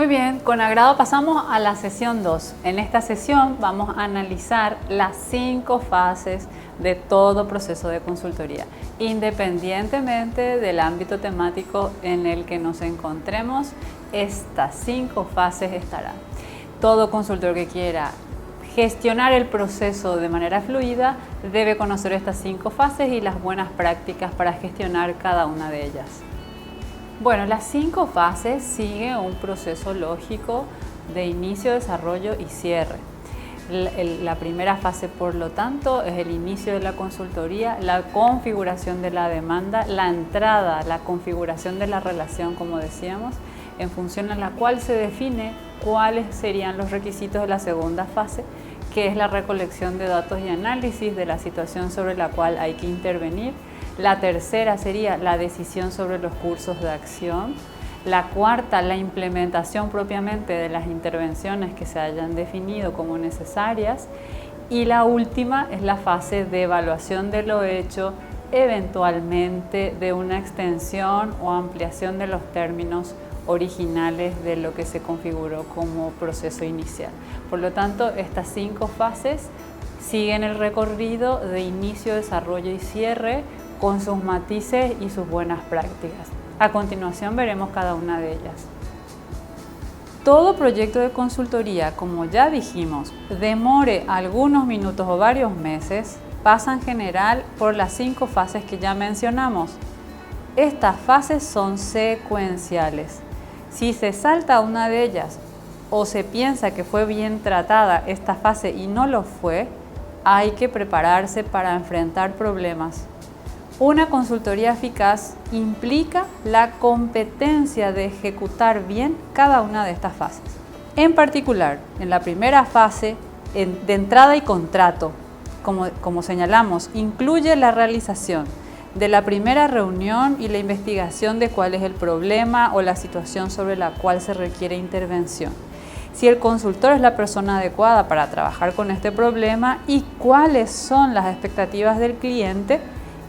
Muy bien, con agrado pasamos a la sesión 2. En esta sesión vamos a analizar las 5 fases de todo proceso de consultoría, independientemente del ámbito temático en el que nos encontremos. Estas 5 fases estarán. Todo consultor que quiera gestionar el proceso de manera fluida debe conocer estas 5 fases y las buenas prácticas para gestionar cada una de ellas. Bueno, las 5 fases siguen un proceso lógico de inicio, desarrollo y cierre. La primera fase, por lo tanto, es el inicio de la consultoría, la configuración de la demanda, la entrada, la configuración de la relación, como decíamos, en función a la cual se define cuáles serían los requisitos de la segunda fase, que es la recolección de datos y análisis de la situación sobre la cual hay que intervenir. La tercera sería la decisión sobre los cursos de acción. La cuarta, la implementación propiamente de las intervenciones que se hayan definido como necesarias. Y la última es la fase de evaluación de lo hecho, eventualmente de una extensión o ampliación de los términos originales de lo que se configuró como proceso inicial. Por lo tanto, estas 5 fases siguen el recorrido de inicio, desarrollo y cierre, con sus matices y sus buenas prácticas. A continuación veremos cada una de ellas. Todo proyecto de consultoría, como ya dijimos, demore algunos minutos o varios meses, pasa en general por las 5 fases que ya mencionamos. Estas fases son secuenciales. Si se salta una de ellas o se piensa que fue bien tratada esta fase y no lo fue, hay que prepararse para enfrentar problemas. Una consultoría eficaz implica la competencia de ejecutar bien cada una de estas fases. En particular, en la primera fase de entrada y contrato, como señalamos, incluye la realización de la primera reunión y la investigación de cuál es el problema o la situación sobre la cual se requiere intervención. Si el consultor es la persona adecuada para trabajar con este problema y cuáles son las expectativas del cliente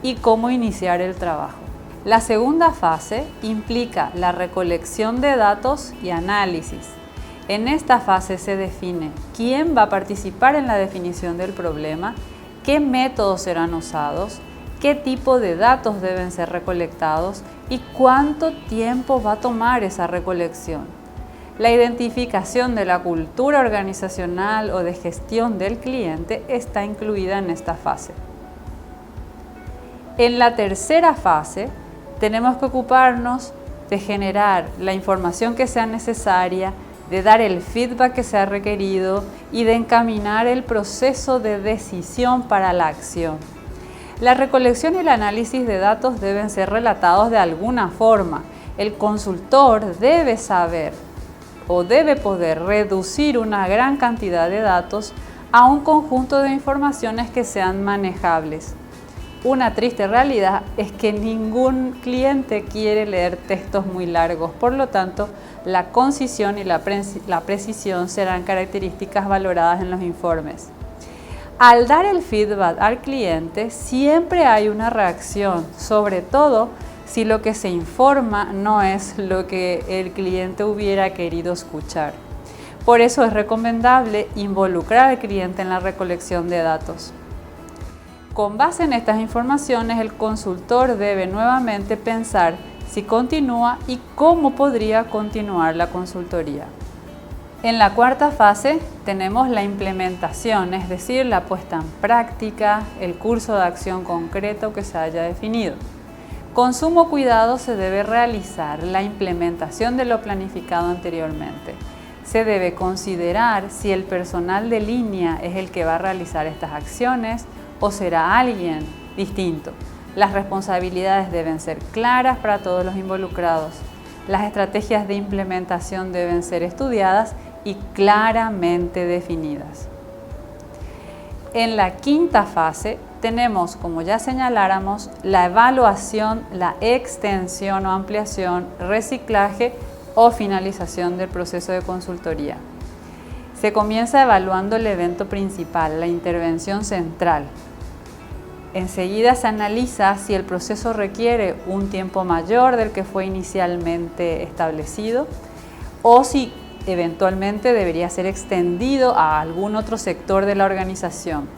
y cómo iniciar el trabajo. La segunda fase implica la recolección de datos y análisis. En esta fase se define quién va a participar en la definición del problema, qué métodos serán usados, qué tipo de datos deben ser recolectados y cuánto tiempo va a tomar esa recolección. La identificación de la cultura organizacional o de gestión del cliente está incluida en esta fase. En la tercera fase tenemos que ocuparnos de generar la información que sea necesaria, de dar el feedback que sea requerido y de encaminar el proceso de decisión para la acción. La recolección y el análisis de datos deben ser relatados de alguna forma. El consultor debe saber o debe poder reducir una gran cantidad de datos a un conjunto de informaciones que sean manejables. Una triste realidad es que ningún cliente quiere leer textos muy largos, por lo tanto, la concisión y la precisión serán características valoradas en los informes. Al dar el feedback al cliente, siempre hay una reacción, sobre todo si lo que se informa no es lo que el cliente hubiera querido escuchar. Por eso es recomendable involucrar al cliente en la recolección de datos. Con base en estas informaciones, el consultor debe nuevamente pensar si continúa y cómo podría continuar la consultoría. En la cuarta fase tenemos la implementación, es decir, la puesta en práctica, el curso de acción concreto que se haya definido. Con sumo cuidado se debe realizar la implementación de lo planificado anteriormente. Se debe considerar si el personal de línea es el que va a realizar estas acciones o será alguien distinto. Las responsabilidades deben ser claras para todos los involucrados. Las estrategias de implementación deben ser estudiadas y claramente definidas. En la quinta fase tenemos, como ya señaláramos, la evaluación, la extensión o ampliación, reciclaje o finalización del proceso de consultoría. Se comienza evaluando el evento principal, la intervención central. Enseguida se analiza si el proceso requiere un tiempo mayor del que fue inicialmente establecido o si eventualmente debería ser extendido a algún otro sector de la organización.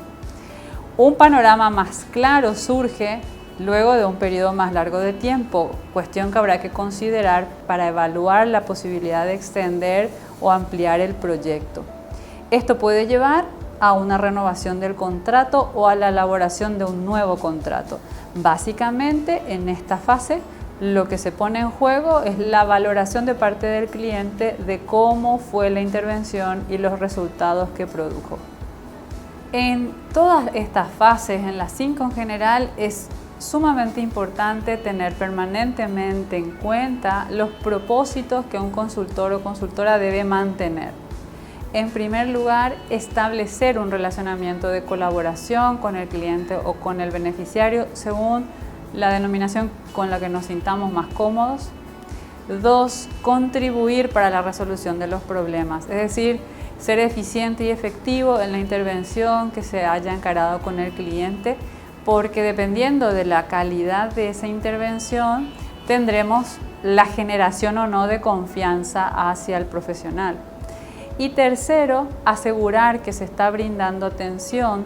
Un panorama más claro surge luego de un periodo más largo de tiempo, cuestión que habrá que considerar para evaluar la posibilidad de extender o ampliar el proyecto. Esto puede llevar a una renovación del contrato o a la elaboración de un nuevo contrato. Básicamente, en esta fase, lo que se pone en juego es la valoración de parte del cliente de cómo fue la intervención y los resultados que produjo. En todas estas fases, en las 5 en general, es sumamente importante tener permanentemente en cuenta los propósitos que un consultor o consultora debe mantener. En primer lugar, establecer un relacionamiento de colaboración con el cliente o con el beneficiario según la denominación con la que nos sintamos más cómodos. 2, contribuir para la resolución de los problemas, es decir, ser eficiente y efectivo en la intervención que se haya encarado con el cliente, porque dependiendo de la calidad de esa intervención, tendremos la generación o no de confianza hacia el profesional. Y tercero, asegurar que se está brindando atención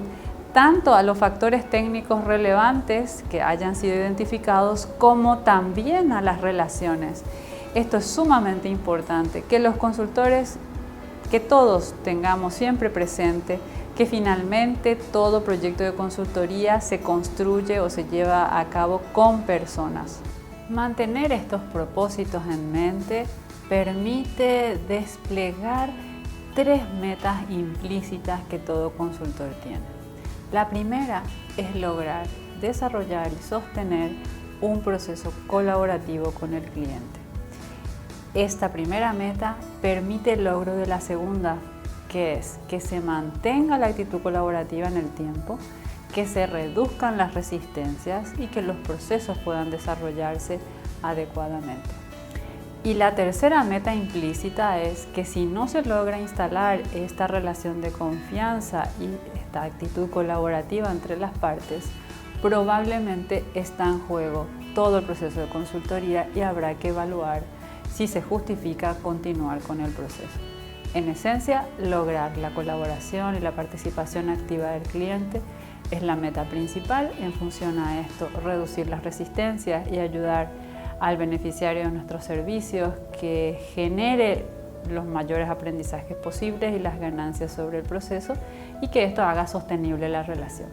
tanto a los factores técnicos relevantes que hayan sido identificados como también a las relaciones. Esto es sumamente importante, que los consultores, que todos tengamos siempre presente que finalmente todo proyecto de consultoría se construye o se lleva a cabo con personas. Mantener estos propósitos en mente permite desplegar 3 metas implícitas que todo consultor tiene. La primera es lograr desarrollar y sostener un proceso colaborativo con el cliente. Esta primera meta permite el logro de la segunda, que es que se mantenga la actitud colaborativa en el tiempo, que se reduzcan las resistencias y que los procesos puedan desarrollarse adecuadamente. Y la tercera meta implícita es que si no se logra instalar esta relación de confianza y esta actitud colaborativa entre las partes, probablemente está en juego todo el proceso de consultoría y habrá que evaluar si se justifica continuar con el proceso. En esencia, lograr la colaboración y la participación activa del cliente es la meta principal. En función a esto, reducir las resistencias y ayudar al beneficiario de nuestros servicios que genere los mayores aprendizajes posibles y las ganancias sobre el proceso y que esto haga sostenible la relación.